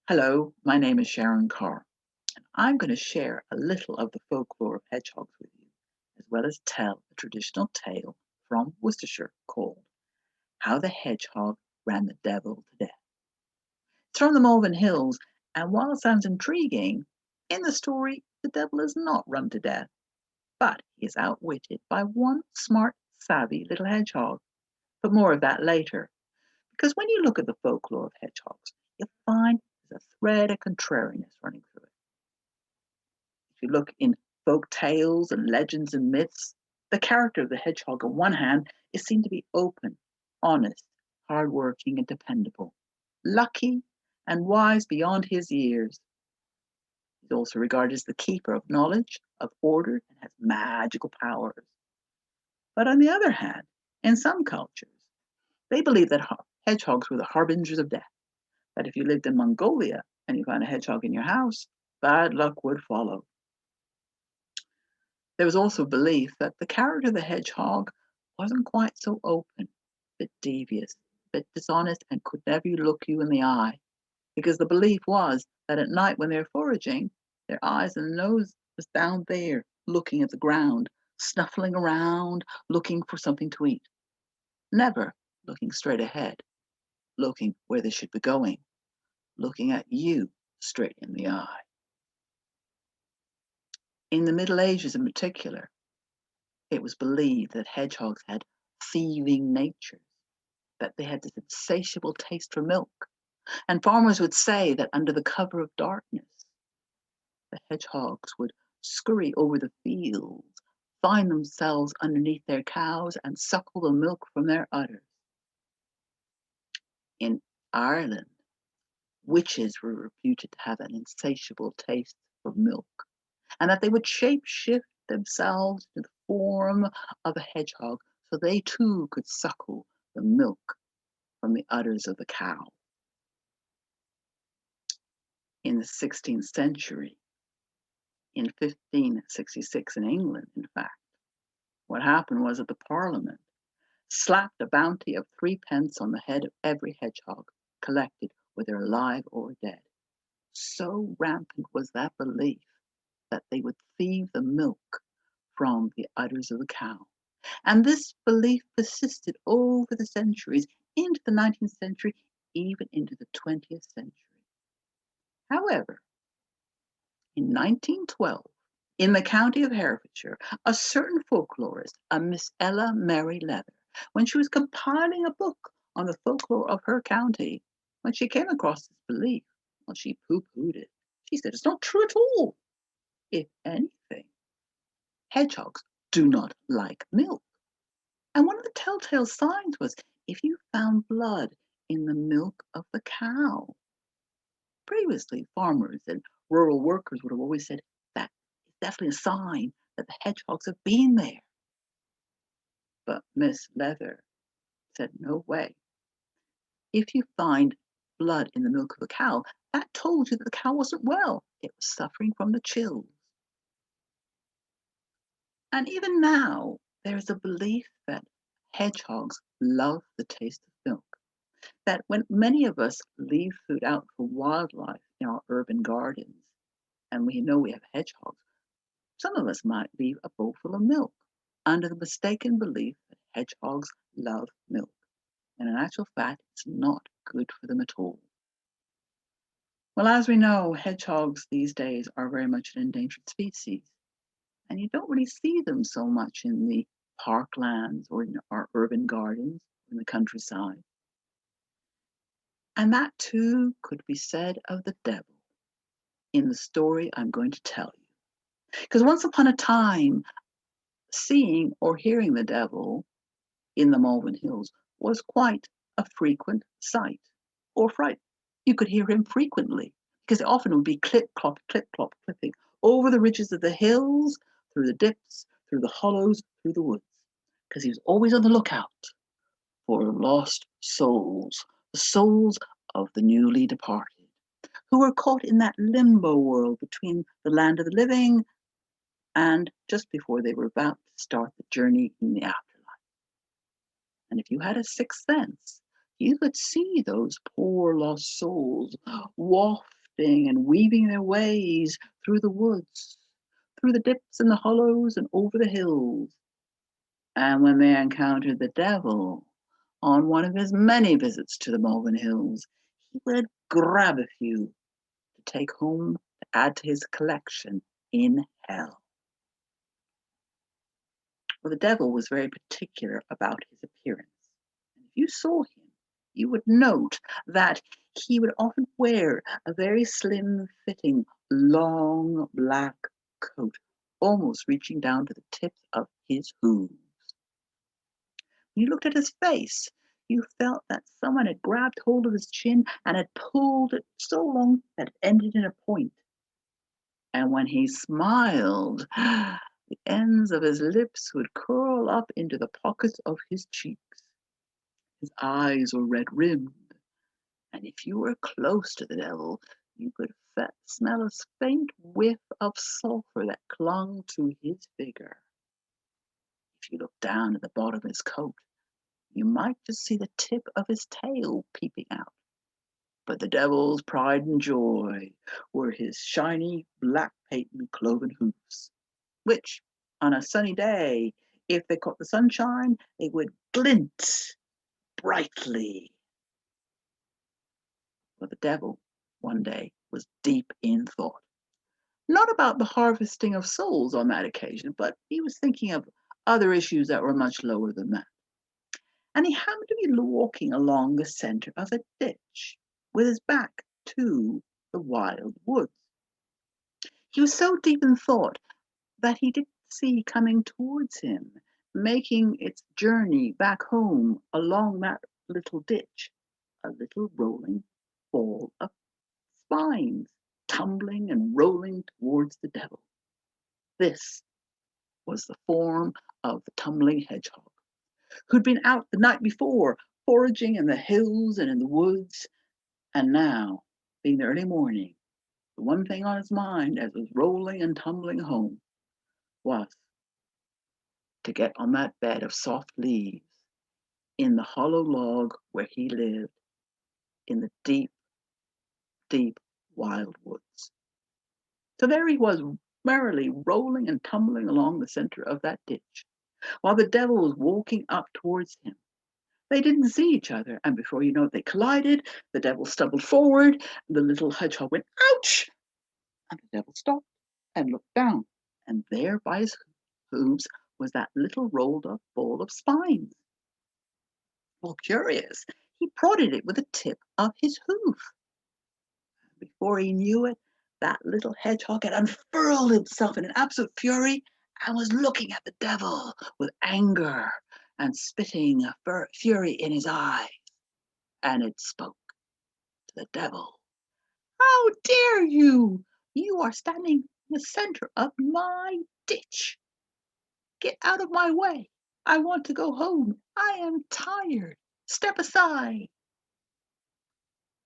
Hello, my name is Sharon Carr. I'm going to share a little of the folklore of hedgehogs with you, as well as tell a traditional tale from Worcestershire called How the Hedgehog Ran the Devil to Death. It's from the Malvern Hills, and while it sounds intriguing, in the story, the devil is not run to death, but he is outwitted by one smart, savvy little hedgehog. But more of that later, because when you look at the folklore of hedgehogs, you'll find there's a thread of contrariness running through it. If you look in folk tales and legends and myths, the character of the hedgehog on one hand is seen to be open, honest, hardworking, and dependable, lucky, and wise beyond his years. He's also regarded as the keeper of knowledge, of order, and has magical powers. But on the other hand, in some cultures, they believe that hedgehogs were the harbingers of death, that if you lived in Mongolia and you found a hedgehog in your house, bad luck would follow. There was also belief that the character of the hedgehog wasn't quite so open, a bit devious, a bit dishonest, and could never look you in the eye, because the belief was that at night when they're foraging, their eyes and nose was down there, looking at the ground, snuffling around, looking for something to eat, never looking straight ahead, looking where they should be going, looking at you straight in the eye. In the Middle Ages in particular, it was believed that hedgehogs had thieving natures, that they had this insatiable taste for milk. And farmers would say that under the cover of darkness, the hedgehogs would scurry over the fields, find themselves underneath their cows, and suckle the milk from their udders. In Ireland, witches were reputed to have an insatiable taste for milk, and that they would shape shift themselves to the form of a hedgehog so they too could suckle the milk from the udders of the cow. In the 16th century, in 1566 in England, in fact, what happened was that the Parliament slapped a bounty of 3 pence on the head of every hedgehog collected, whether alive or dead. So rampant was that belief that they would thieve the milk from the udders of the cow. And this belief persisted over the centuries, into the 19th century, even into the 20th century. However, in 1912, in the county of Herefordshire, a certain folklorist, a Miss Ella Mary Leather, when she was compiling a book on the folklore of her county, when she came across this belief, well, she pooh-poohed it. She said, it's not true at all. If anything, hedgehogs do not like milk. And one of the telltale signs was if you found blood in the milk of the cow. Previously, farmers and rural workers would have always said that is definitely a sign that the hedgehogs have been there. But Miss Leather said, no way. If you find blood in the milk of a cow, that told you that the cow wasn't well. It was suffering from the chills. And even now, there is a belief that hedgehogs love the taste of milk. That when many of us leave food out for wildlife in our urban gardens, and we know we have hedgehogs, some of us might leave a bowl full of milk under the mistaken belief that hedgehogs love milk. And in actual fact, it's not good for them at all. Well, as we know, hedgehogs these days are very much an endangered species, and you don't really see them so much in the parklands or in our urban gardens, in the countryside. And that too could be said of the devil in the story I'm going to tell you. Because once upon a time, seeing or hearing the devil in the Malvern Hills was quite a frequent sight or fright. You could hear him frequently because it often would be clip, clop, clipping over the ridges of the hills, through the dips, through the hollows, through the woods, because he was always on the lookout for lost souls, the souls of the newly departed, who were caught in that limbo world between the land of the living and just before they were about to start the journey in the afterlife. And if you had a sixth sense, you could see those poor lost souls wafting and weaving their ways through the woods, through the dips and the hollows and over the hills. And when they encountered the devil on one of his many visits to the Malvern Hills, he would grab a few to take home to add to his collection in hell. Well, the devil was very particular about his appearance. And if you saw him, you would note that he would often wear a very slim-fitting, long black coat, almost reaching down to the tips of his hooves. When you looked at his face, you felt that someone had grabbed hold of his chin and had pulled it so long that it ended in a point. And when he smiled, the ends of his lips would curl up into the pockets of his cheeks. His eyes were red-rimmed, and if you were close to the devil, you could smell a faint whiff of sulphur that clung to his figure. If you looked down at the bottom of his coat, you might just see the tip of his tail peeping out. But the devil's pride and joy were his shiny, black patent cloven hoofs, which, on a sunny day, if they caught the sunshine, they would glint brightly. But the devil, one day, was deep in thought. Not about the harvesting of souls on that occasion, but he was thinking of other issues that were much lower than that. And he happened to be walking along the center of a ditch with his back to the wild woods. He was so deep in thought that he didn't see coming towards him, making its journey back home along that little ditch, a little rolling ball of spines, tumbling and rolling towards the devil. This was the form of the tumbling hedgehog, who'd been out the night before, foraging in the hills and in the woods, and now, being the early morning, the one thing on his mind as it was rolling and tumbling home was to get on that bed of soft leaves in the hollow log where he lived in the deep, deep wild woods. So there he was, merrily rolling and tumbling along the center of that ditch, while the devil was walking up towards him. They didn't see each other, and before you know it, they collided. The devil stumbled forward, and the little hedgehog went, ouch! And the devil stopped and looked down, and there by his hooves was that little rolled up ball of spines. Well, curious, he prodded it with the tip of his hoof. Before he knew it, that little hedgehog had unfurled himself in an absolute fury and was looking at the devil with anger and spitting fury in his eyes. And it spoke to the devil. How dare you? You are standing in the center of my ditch. Get out of my way. I want to go home. I am tired. Step aside.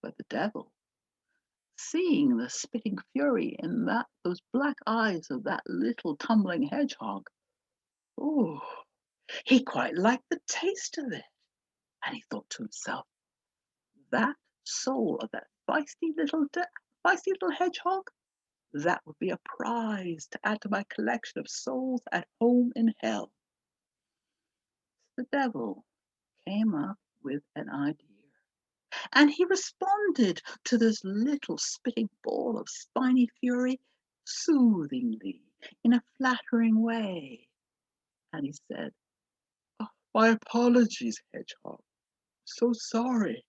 But the devil, seeing the spitting fury in those black eyes of that little tumbling hedgehog, oh, he quite liked the taste of it. And he thought to himself, that soul of that feisty little hedgehog, that would be a prize to add to my collection of souls at home in hell. The devil came up with an idea. And he responded to this little spitting ball of spiny fury soothingly, in a flattering way. And he said, oh, my apologies, Hedgehog. So sorry.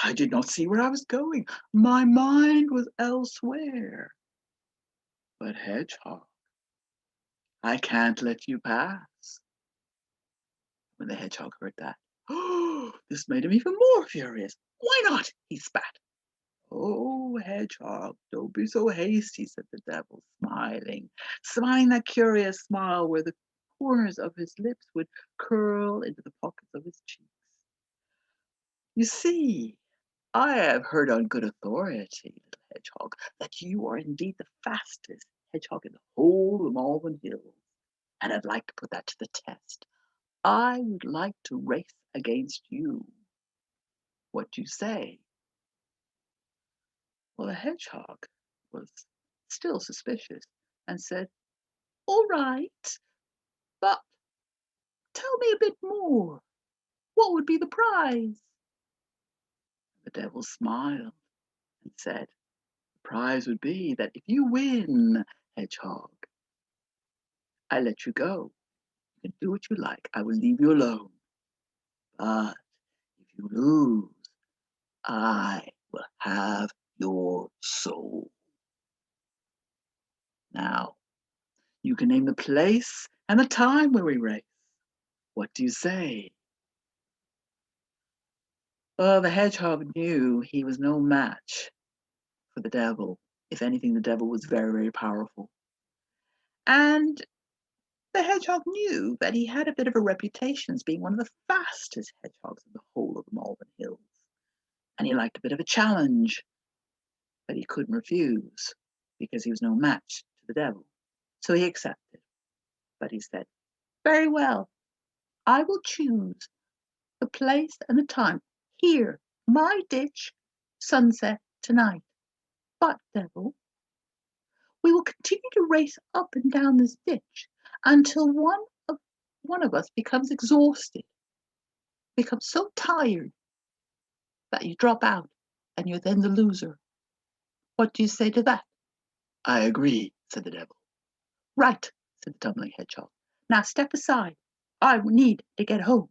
I did not see where I was going. My mind was elsewhere. But Hedgehog, I can't let you pass. When the hedgehog heard that, oh, this made him even more furious. Why not? He spat. Oh, Hedgehog, don't be so hasty, said the devil, smiling that curious smile where the corners of his lips would curl into the pockets of his cheeks. You see, I have heard on good authority, little hedgehog, that you are indeed the fastest hedgehog in the whole of the Malvern Hills, and I'd like to put that to the test. I would like to race against you. What do you say? Well, the hedgehog was still suspicious and said, "All right, but tell me a bit more. What would be the prize?" The devil smiled and said, "The prize would be that if you win, hedgehog, I let you go. You can do what you like. I will leave you alone. But if you lose, I will have your soul." Now, you can name the place and the time where we race. What do you say? Well, the hedgehog knew he was no match for the devil. If anything, the devil was very, very powerful. And the hedgehog knew that he had a bit of a reputation as being one of the fastest hedgehogs in the whole of the Malvern Hills. And he liked a bit of a challenge, but he couldn't refuse because he was no match to the devil. So he accepted. But he said, "Very well, I will choose the place and the time. Here, my ditch, sunset tonight. But, devil, we will continue to race up and down this ditch until one of us becomes exhausted, becomes so tired that you drop out and you're then the loser. What do you say to that?" "I agree," said the devil. "Right," said the tumbling hedgehog. "Now step aside. I need to get home."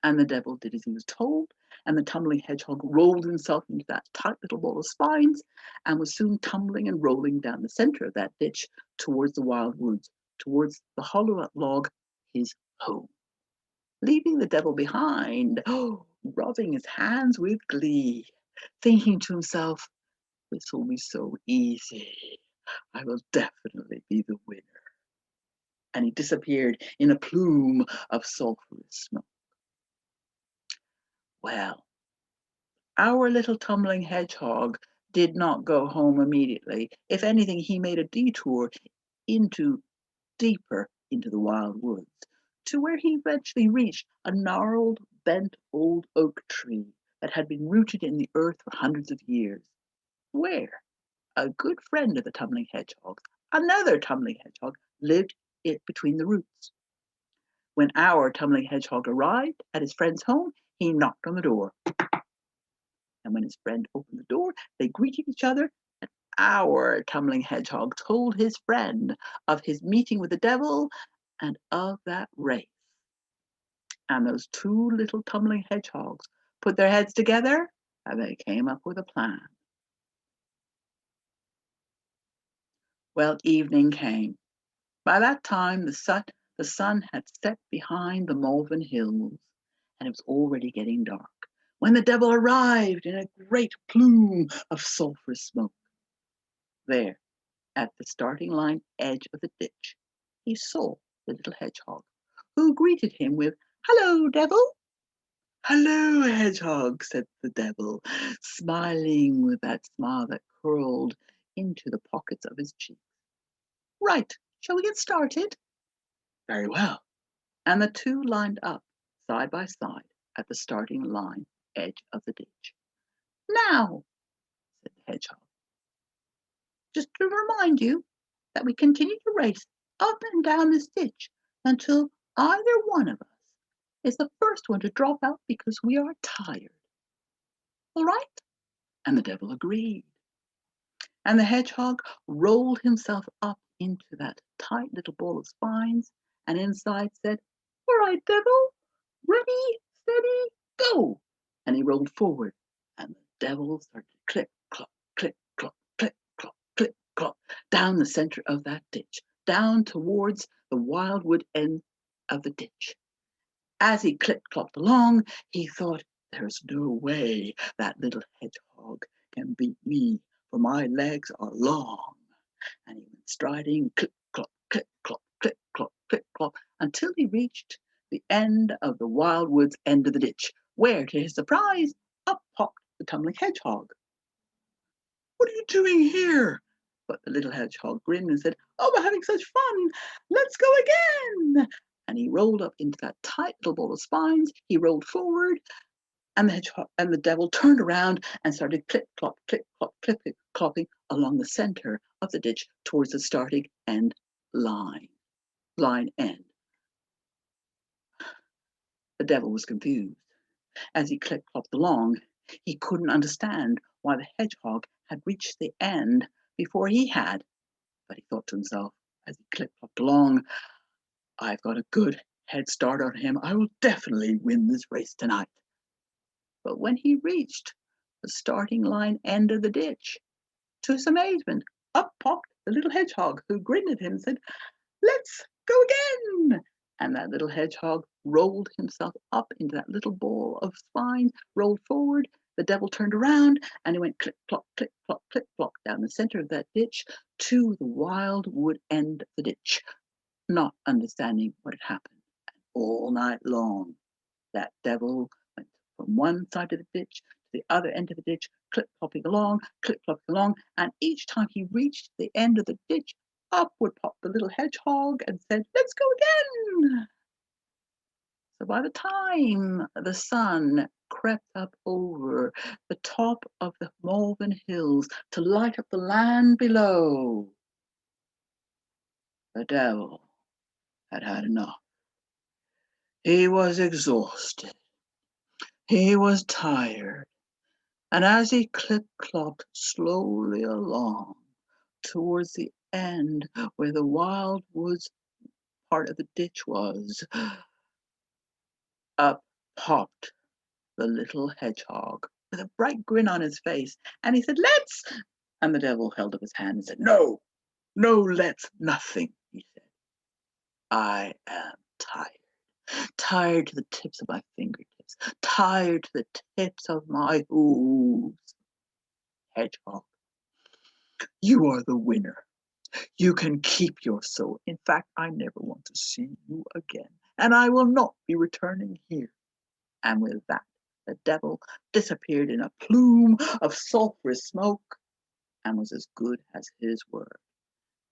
And the devil did as he was told, and the tumbling hedgehog rolled himself into that tight little ball of spines and was soon tumbling and rolling down the center of that ditch towards the wild woods, towards the hollow log, his home, leaving the devil behind, rubbing his hands with glee, thinking to himself, "This will be so easy. I will definitely be the winner." And he disappeared in a plume of sulphurous smoke. Well, our little tumbling hedgehog did not go home immediately. If anything, he made a detour deeper into the wild woods, to where he eventually reached a gnarled, bent old oak tree that had been rooted in the earth for hundreds of years, where a good friend of the tumbling hedgehog, another tumbling hedgehog, lived it between the roots. When our tumbling hedgehog arrived at his friend's home, he knocked on the door. And when his friend opened the door, they greeted each other, and our tumbling hedgehog told his friend of his meeting with the devil and of that race. And those two little tumbling hedgehogs put their heads together and they came up with a plan. Well, evening came. By that time, the sun had set behind the Malvern Hills, and it was already getting dark when the devil arrived in a great plume of sulphurous smoke. There, at the starting line edge of the ditch, he saw the little hedgehog, who greeted him with, "Hello, devil." "Hello, hedgehog," said the devil, smiling with that smile that curled into the pockets of his cheeks. "Right, shall we get started?" "Very well." And the two lined up side by side at the starting line edge of the ditch. "Now," said the hedgehog, "just to remind you that we continue to race up and down this ditch until either one of us is the first one to drop out because we are tired. All right?" And the devil agreed. And the hedgehog rolled himself up into that tight little ball of spines and inside said, "All right, devil, ready, steady, go." And he rolled forward, and the devil started to click, clop, click, clop, click, clop, click, clop, down the center of that ditch, down towards the wildwood end of the ditch. As he click-clopped along, he thought, "There's no way that little hedgehog can beat me, for my legs are long." And he went striding, click-clop, click-clop, click-clop, click-clop, until he reached the end of the wildwood's end of the ditch, where, to his surprise, up popped the tumbling hedgehog. "What are you doing here?" But the little hedgehog grinned and said, "Oh, we're having such fun. Let's go again." And he rolled up into that tight little ball of spines. He rolled forward, And the hedgehog and the devil turned around and started clip clop, clopping along the center of the ditch towards the starting end line end. The devil was confused. As he clip clopped along, he couldn't understand why the hedgehog had reached the end before he had. But he thought to himself as he clip clopped along, I've got a good head start on him. I will definitely win this race tonight. But when he reached the starting line end of the ditch, to his amazement, up popped the little hedgehog, who grinned at him and said, "Let's go again." And that little hedgehog rolled himself up into that little ball of spines, rolled forward. The devil turned around and he went clip clop, down the center of that ditch to the wild wood end of the ditch, not understanding what had happened. And all night long, that devil went from one side of the ditch to the other end of the ditch, clip clopping along, and each time he reached the end of the ditch, up would pop the little hedgehog and said, "Let's go again." So by the time the sun crept up over the top of the Malvern Hills to light up the land below, the devil had had enough. He was exhausted. He was tired. And as he clip-clopped slowly along towards the end where the wild woods part of the ditch was, up popped the little hedgehog with a bright grin on his face. And he said, "Let's!" And the devil held up his hand and said, "No, no, let's nothing," he said. "I am tired. Tired to the tips of my fingertips. Tired to the tips of my hooves. Hedgehog, you are the winner. You can keep your soul. In fact, I never want to see you again, and I will not be returning here." And with that, the devil disappeared in a plume of sulphurous smoke and was as good as his word.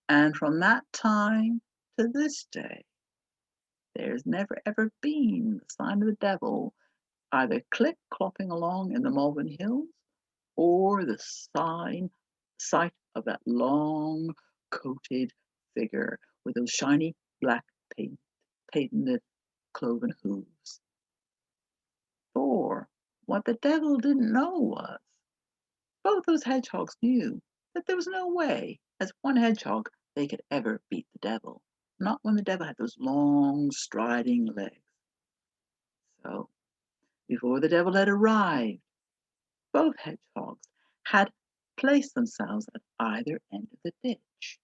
And from that time to this day, there's never ever been the sign of the devil either clip-clopping along in the Malvern Hills or the sight of that long-coated figure with those shiny black painted cloven hooves. For what the devil didn't know was, both those hedgehogs knew that there was no way, as one hedgehog, they could ever beat the devil. Not when the devil had those long, striding legs. So, before the devil had arrived, both hedgehogs had placed themselves at either end of the ditch.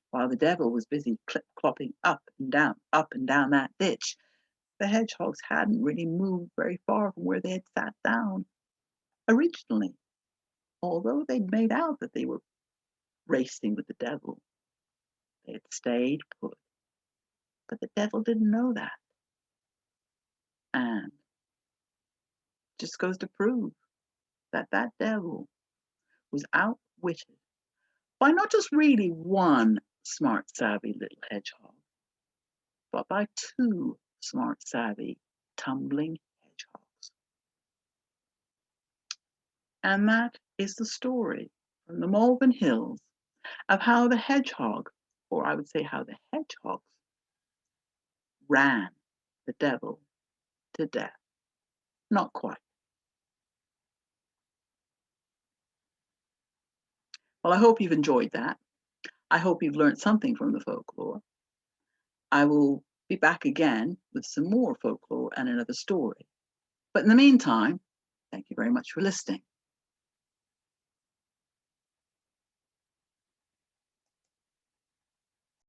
While the devil was busy clip-clopping up and down that ditch, the hedgehogs hadn't really moved very far from where they had sat down originally, although they'd made out that they were racing with the devil. They had stayed put, but the devil didn't know that. And just goes to prove that that devil was outwitted by not just really one smart, savvy little hedgehog, but by two smart, savvy, tumbling hedgehogs. And that is the story from the Malvern Hills of how the hedgehog, or I would say how the hedgehogs, ran the devil to death. Not quite. Well, I hope you've enjoyed that. I hope you've learned something from the folklore. I will be back again with some more folklore and another story. But in the meantime, thank you very much for listening.